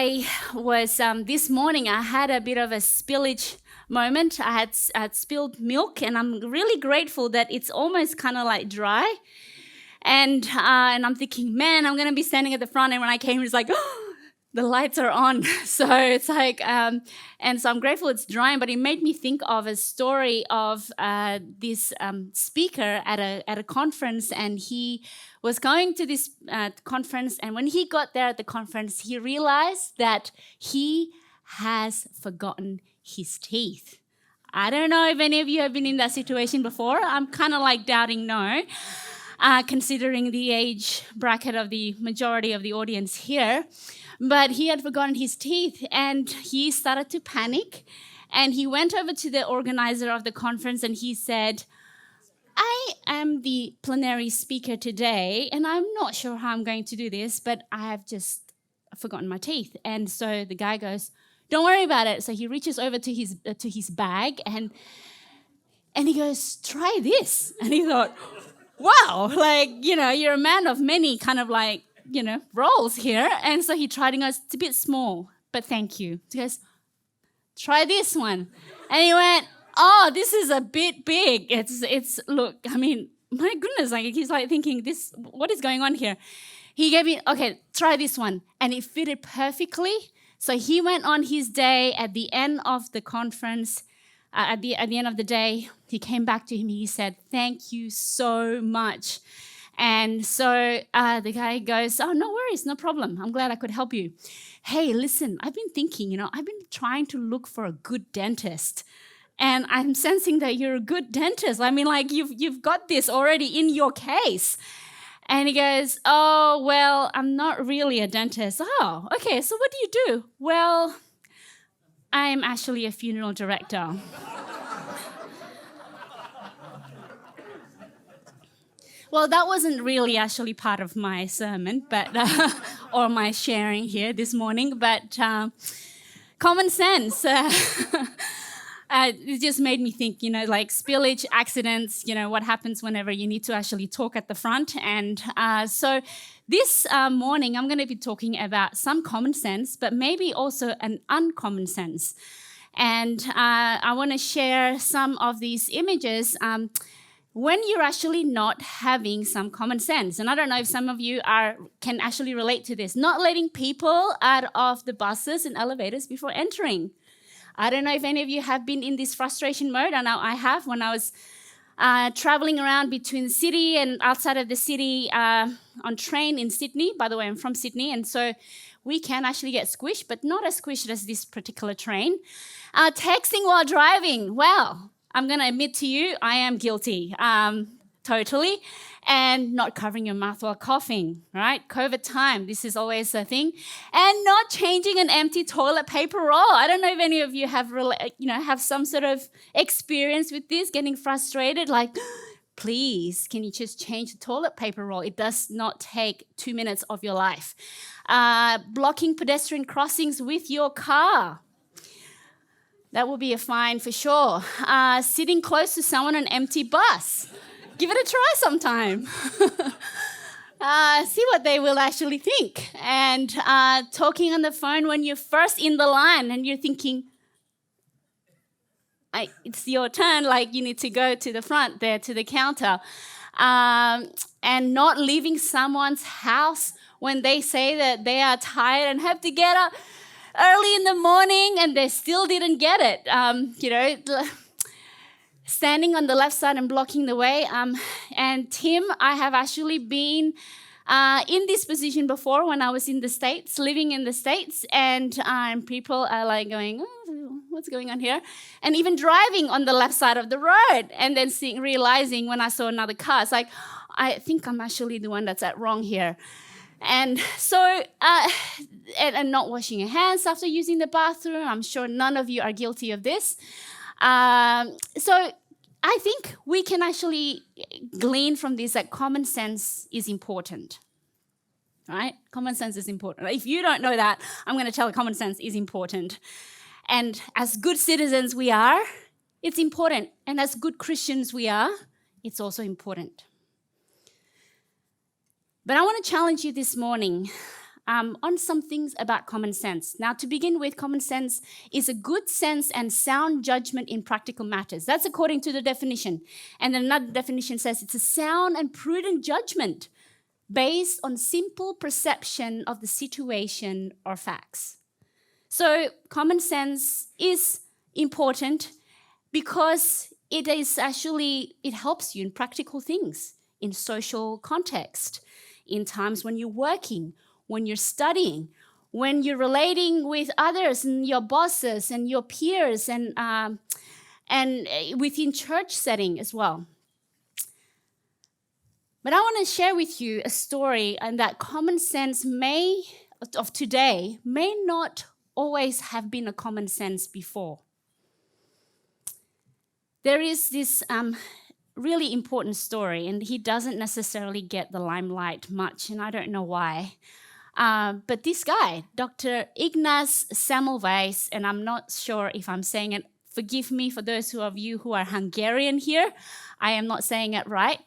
I was, this morning, I had a bit of a spillage moment. I had spilled milk, and I'm really grateful that it's almost kind of like dry. And I'm thinking, man, I'm going to be standing at the front. And when I came, it's like, the lights are on. So it's like, and so I'm grateful it's drying, but it made me think of a story of this speaker at a conference, and he was going to this conference, and when he got there at the conference, he realized that he has forgotten his teeth. I don't know if any of you have been in that situation before. I'm kind of like doubting no. Considering the age bracket of the majority of the audience here. But he had forgotten his teeth, and he started to panic. And he went over to the organizer of the conference, and he said, I am the plenary speaker today, and I'm not sure how I'm going to do this, but I have just forgotten my teeth. And so the guy goes, don't worry about it. So he reaches over to his bag, and he goes, try this. And he thought, wow, like, you're a man of many kind of like, roles here. And so he tried and goes, it's a bit small, but thank you. He goes, try this one. And he went, oh, this is a bit big. It's look, I mean, my goodness, like he's like thinking what is going on here? He gave me, okay, try this one. And it fitted perfectly. So he went on his day at the end of the conference. At the end of the day, he came back to him. He said, thank you so much. And so the guy goes, oh, no worries, no problem. I'm glad I could help you. Hey, listen, I've been thinking, I've been trying to look for a good dentist. And I'm sensing that you're a good dentist. I mean, like you've got this already in your case. And he goes, oh, well, I'm not really a dentist. Oh, okay, so what do you do? Well, I'm actually a funeral director. Well, that wasn't really actually part of my sermon, but or my sharing here this morning, but common sense. It just made me think, like spillage, accidents, what happens whenever you need to actually talk at the front. And so this morning, I'm going to be talking about some common sense, but maybe also an uncommon sense. And I want to share some of these images when you're actually not having some common sense. And I don't know if some of you can actually relate to this. Not letting people out of the buses and elevators before entering. I don't know if any of you have been in this frustration mode. I know I have when I was traveling around between the city and outside of the city on train in Sydney. By the way, I'm from Sydney, and so we can actually get squished, but not as squished as this particular train. Texting while driving. Well, I'm going to admit to you, I am guilty, totally. And not covering your mouth while coughing, right? COVID time, this is always a thing. And not changing an empty toilet paper roll. I don't know if any of you have some sort of experience with this, getting frustrated, like, please, can you just change the toilet paper roll? It does not take 2 minutes of your life. Blocking pedestrian crossings with your car. That will be a fine for sure. Sitting close to someone on an empty bus. Give it a try sometime. See what they will actually think. And talking on the phone when you're first in the line and you're thinking, it's your turn, like you need to go to the front there to the counter. And not leaving someone's house when they say that they are tired and have to get up early in the morning and they still didn't get it. Standing on the left side and blocking the way. And Tim, I have actually been in this position before when I was in the States, living in the States, and people are like going, oh, what's going on here? And even driving on the left side of the road, and then realizing when I saw another car, it's like, I think I'm actually the one that's at wrong here. And so, and not washing your hands after using the bathroom. I'm sure none of you are guilty of this. So I think we can actually glean from this that common sense is important, right? Common sense is important. If you don't know that, I'm going to tell you common sense is important. And as good citizens we are, it's important. And as good Christians we are, it's also important. But I want to challenge you this morning. on some things about common sense. Now, to begin with, common sense is a good sense and sound judgment in practical matters. That's according to the definition. And then another definition says it's a sound and prudent judgment based on simple perception of the situation or facts. So common sense is important because it helps you in practical things, in social context, in times when you're working, when you're studying, when you're relating with others and your bosses and your peers and within church setting as well. But I want to share with you a story, and that common sense of today may not always have been a common sense before. There is this really important story, and he doesn't necessarily get the limelight much, and I don't know why. But this guy, Dr. Ignaz Semmelweis, and I'm not sure if I'm saying it, forgive me for those of you who are Hungarian here, I am not saying it right.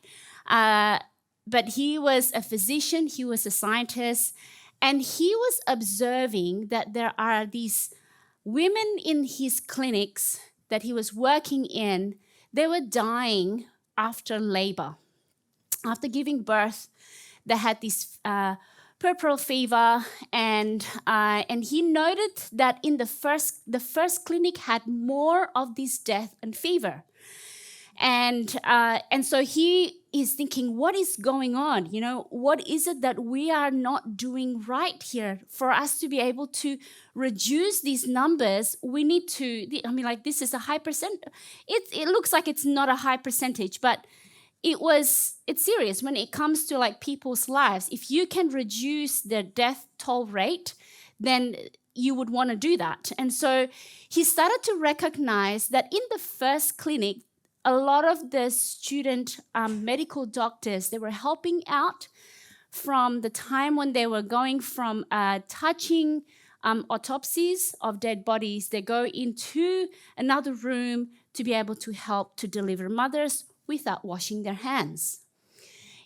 But he was a physician, he was a scientist, and he was observing that there are these women in his clinics that he was working in, they were dying after labor. After giving birth, they had this puerperal fever, and he noted that in the first clinic had more of this death and fever. And so he is thinking, what is going on? You know, what is it that we are not doing right here? For us to be able to reduce these numbers, we need to, this is a high percent. It looks like it's not a high percentage, but it's serious when it comes to like people's lives. If you can reduce the death toll rate, then you would want to do that. And so he started to recognize that in the first clinic, a lot of the student medical doctors, they were helping out from the time when they were going from touching autopsies of dead bodies. They go into another room to be able to help to deliver mothers without washing their hands.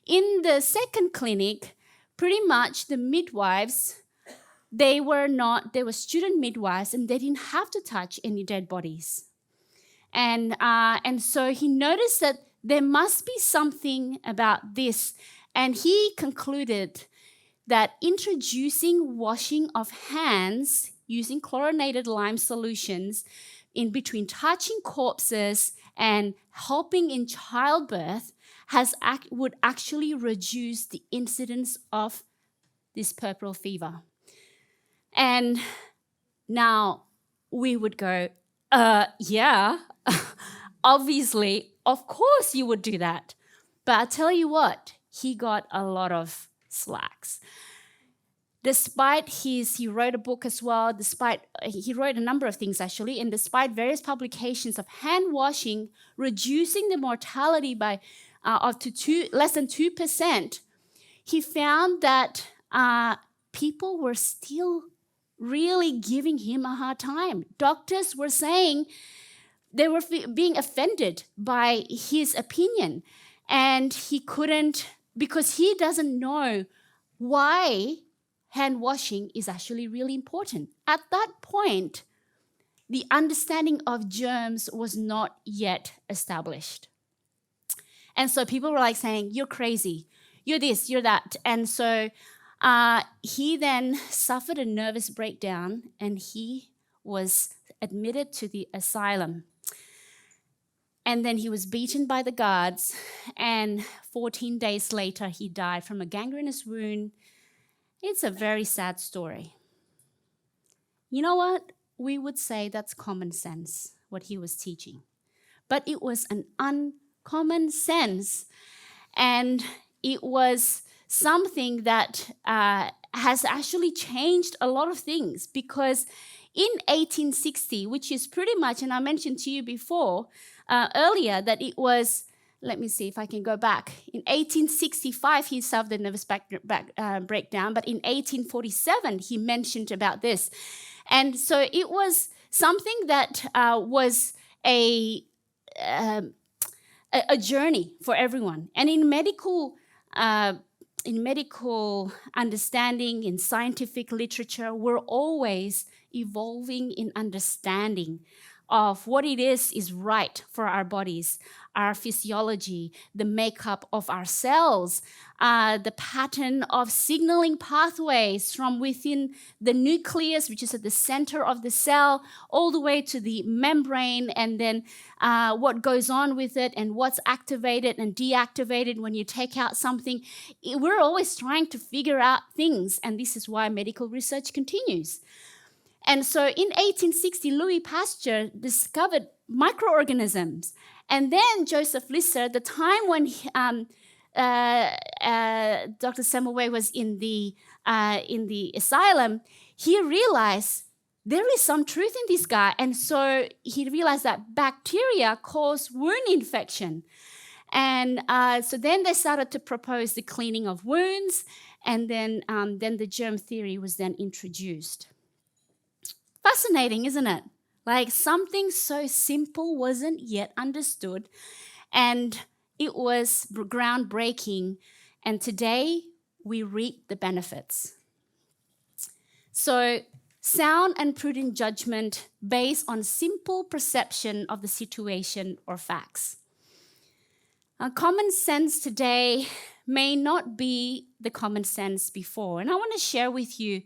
In the second clinic, pretty much the midwives, they were student midwives, and they didn't have to touch any dead bodies. And so he noticed that there must be something about this. And he concluded that introducing washing of hands using chlorinated lime solutions in between touching corpses and helping in childbirth would actually reduce the incidence of this puerperal fever. And now we would go, yeah, obviously, of course you would do that. But I'll tell you what, he got a lot of slacks. Despite he wrote a book as well, he wrote a number of things actually, and despite various publications of hand washing, reducing the mortality by up to less than 2%, he found that people were still really giving him a hard time. Doctors were saying they were being offended by his opinion, and he couldn't, because he doesn't know why hand washing is actually really important. At that point, the understanding of germs was not yet established. And so people were like saying, you're crazy, you're this, you're that. And so he then suffered a nervous breakdown, and he was admitted to the asylum. And then he was beaten by the guards, and 14 days later, he died from a gangrenous wound. It's a very sad story. You know what? We would say that's common sense, what he was teaching. But it was an uncommon sense, and it was something that has actually changed a lot of things, because in 1860, which is pretty much, and I mentioned to you before, earlier, that it was, let me see if I can go back. In 1865, he suffered a nervous breakdown, but in 1847, he mentioned about this. And so it was something that was a journey for everyone. And in medical in medical understanding, in scientific literature, we're always evolving in understanding of what it is right for our bodies, our physiology, the makeup of our cells, the pattern of signaling pathways from within the nucleus, which is at the center of the cell, all the way to the membrane, and then what goes on with it and what's activated and deactivated when you take out something. We're always trying to figure out things, and this is why medical research continues. And so in 1860, Louis Pasteur discovered microorganisms. And then Joseph Lister, the time when Dr. Semmelweis was in the asylum, he realized there is some truth in this guy. And so he realized that bacteria cause wound infection. And so then they started to propose the cleaning of wounds, and then the germ theory was then introduced. Fascinating, isn't it? Like something so simple wasn't yet understood, and it was groundbreaking, and today we reap the benefits. So, sound and prudent judgment based on simple perception of the situation or facts. Common sense today may not be the common sense before, and I want to share with you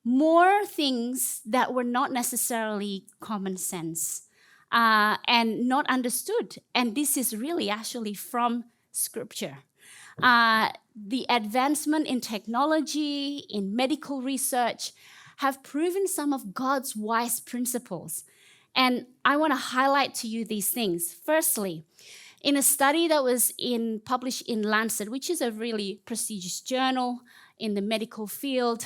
more things that were not necessarily common sense and not understood. And this is really actually from Scripture. The advancement in technology, in medical research, have proven some of God's wise principles. And I want to highlight to you these things. Firstly, in a study that was published in Lancet, which is a really prestigious journal in the medical field,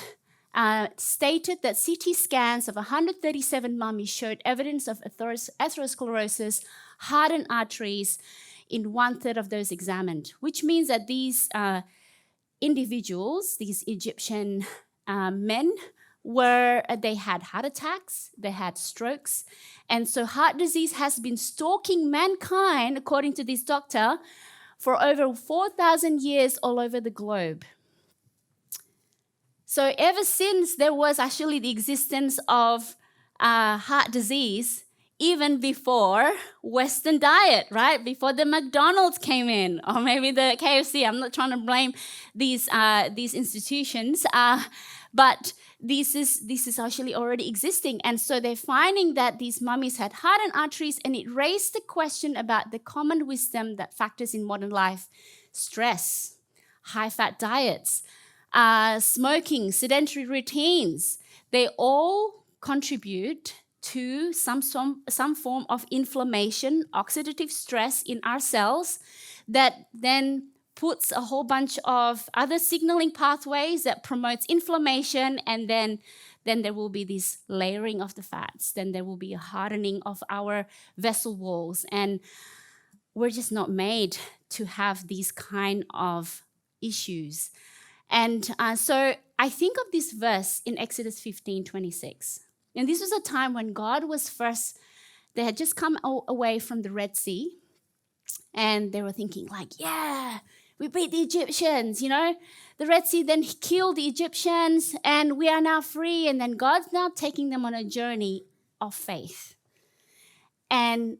stated that CT scans of 137 mummies showed evidence of atherosclerosis, hardened arteries in 1/3 of those examined, which means that these individuals, these Egyptian men, they had heart attacks, they had strokes, and so heart disease has been stalking mankind, according to this doctor, for over 4,000 years all over the globe. So ever since there was actually the existence of heart disease, even before Western diet, right? Before the McDonald's came in, or maybe the KFC. I'm not trying to blame these institutions, but this is actually already existing. And so they're finding that these mummies had hardened arteries, and it raised the question about the common wisdom that factors in modern life: stress, high-fat diets, smoking, sedentary routines. They all contribute to some form of inflammation, oxidative stress in our cells that then puts a whole bunch of other signaling pathways that promotes inflammation, and then there will be this layering of the fats. Then there will be a hardening of our vessel walls, and we're just not made to have these kind of issues. And so I think of this verse in Exodus 15:26. And this was a time when God was they had just come away from the Red Sea, and they were thinking like, yeah, we beat the Egyptians, The Red Sea then killed the Egyptians, and we are now free. And then God's now taking them on a journey of faith. And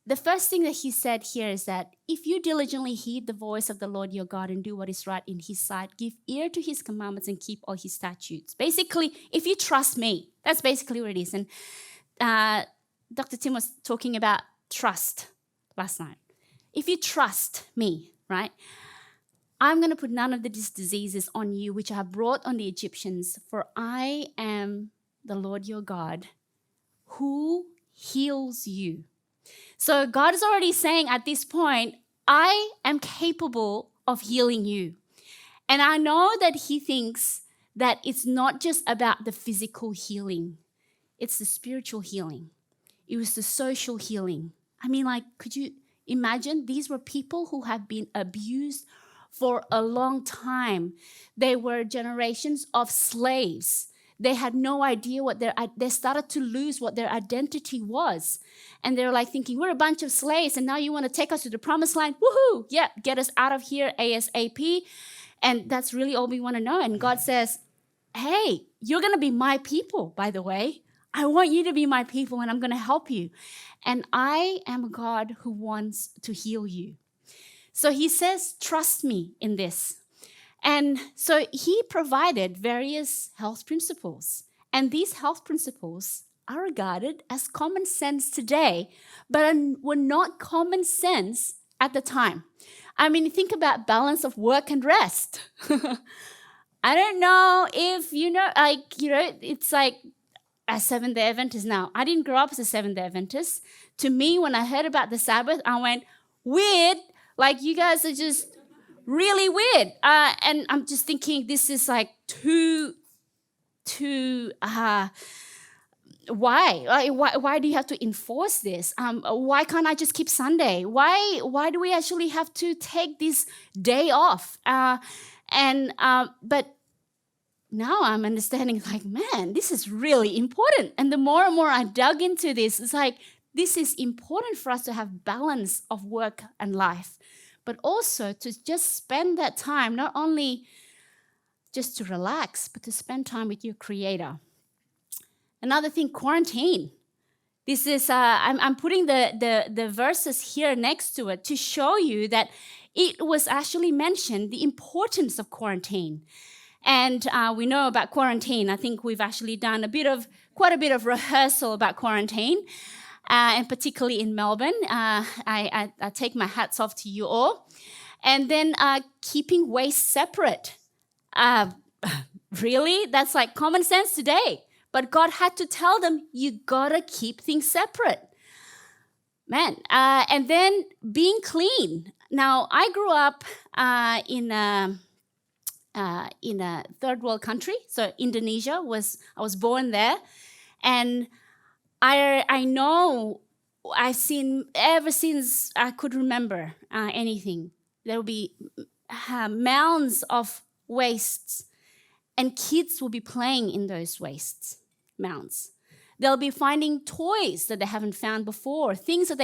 the first thing that he said here is that if you diligently heed the voice of the Lord your God and do what is right in his sight, give ear to his commandments and keep all his statutes. Basically, if you trust me, that's basically what it is. And Dr. Tim was talking about trust last night. If you trust me, right, I'm going to put none of these diseases on you which I have brought on the Egyptians, for I am the Lord your God who heals you. So God is already saying at this point, I am capable of healing you. And I know that he thinks that it's not just about the physical healing. It's the spiritual healing. It was the social healing. I mean, could you imagine? These were people who have been abused for a long time. They were generations of slaves. They had no idea they started to lose what their identity was. And they're thinking, we're a bunch of slaves, and now you want to take us to the promised land? Woohoo! Yeah, get us out of here ASAP. And that's really all we want to know. And God says, hey, you're going to be my people, by the way. I want you to be my people, and I'm going to help you. And I am a God who wants to heal you. So he says, trust me in this. And so he provided various health principles. And these health principles are regarded as common sense today, but were not common sense at the time. I mean, think about balance of work and rest. I don't know if it's like a Seventh-day Adventist now. I didn't grow up as a Seventh-day Adventist. To me, when I heard about the Sabbath, I went, weird. Like, you guys are just really weird. And I'm just thinking this is like too why do you have to enforce this? Why can't I just keep Sunday? Why do we actually have to take this day off? But now I'm understanding, like, man, this is really important. And the more and more I dug into this, it's like, this is important for us to have balance of work and life, but also to just spend that time, not only just to relax, but to spend time with your Creator. Another thing, quarantine. This is, I'm putting the verses here next to it to show you that it was actually mentioned, the importance of quarantine. And we know about quarantine. I think we've actually done quite a bit of rehearsal about quarantine, and particularly in Melbourne. I take my hats off to you all. And then keeping waste separate. Really? That's like common sense today. But God had to tell them, you gotta keep things separate. Man, and then being clean. Now, I grew up in a third world country. So Indonesia I was born there. And I know I've seen, ever since I could remember anything, there will be mounds of wastes, and kids will be playing in those wastes mounds. They'll be finding toys that they haven't found before, things that they